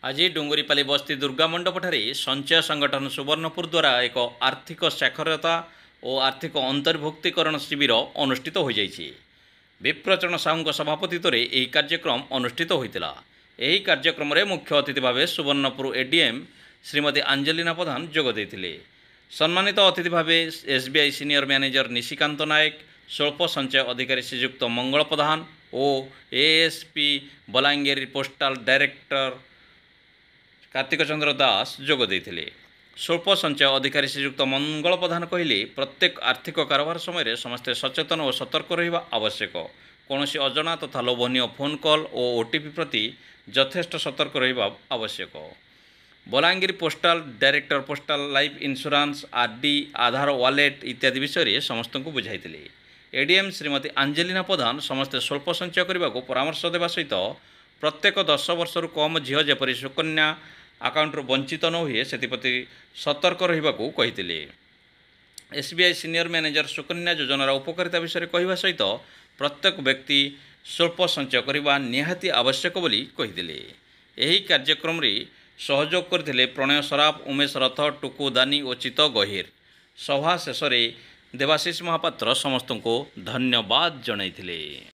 आज डुंगरीपाली बस्ती दुर्गा मंडपଠାରେ संचय संगठन सुवर्णपुर द्वारा एक आर्थिक साक्षरता और आर्थिक अंतर्भुक्तिकरण शिविर अनुष्ठित हो जाइए। विप्रचरण साहू सभापतित्व में यह कार्यक्रम अनुष्ठित होता। यह कार्यक्रम में मुख्य अतिथि भाव सुवर्णपुर एडीएम श्रीमती अंजलिना प्रधान जोगदे। सम्मानित अतिथि भाव SBI senior manager Nishikant Nayak, स्वल्प संचय अधिकारी श्रीयुक्त मंगल प्रधान और ASP Balangir postal director Kartik Chandra Das जोगदे। स्वल्प संचय अधिकारी श्रीयुक्त मंगल प्रधान कहले, प्रत्येक आर्थिक कारोबार समय समस्ते सचेतन और सतर्क रहिबा आवश्यक। कौन अजना तथा लोभनीय फोन कॉल और ओटीपी प्रति यथेष्ट सतर्क रहिबा आवश्यक। Balangir postal director postal life insurance, RD, Aadhaar wallet इत्यादि विषय समस्त को बुझाई। एडीएम श्रीमती अंजलिना प्रधान समस्ते स्वल्प संचय करने को परामर्श देवा सहित प्रत्येक 10 वर्ष कम झील जपरी सुकन्या आकाउंट वंचित न हुए से सतर्क रहिबाकू कहिथिले। एसबीआई सीनियर मैनेजर सुकन्या योजनार उपकारिता विषय कहवा सहित प्रत्येक व्यक्ति स्वल्प संचय करने निहाती आवश्यक बोली कहिथिले। एही कार्यक्रम रे सहयोग करथिले प्रणय सराफ, उमेश रथ, टुकु दानी और चित गहिर। सभा शेष में देवाशीष महापात्र समस्त को धन्यवाद जणाइथिले।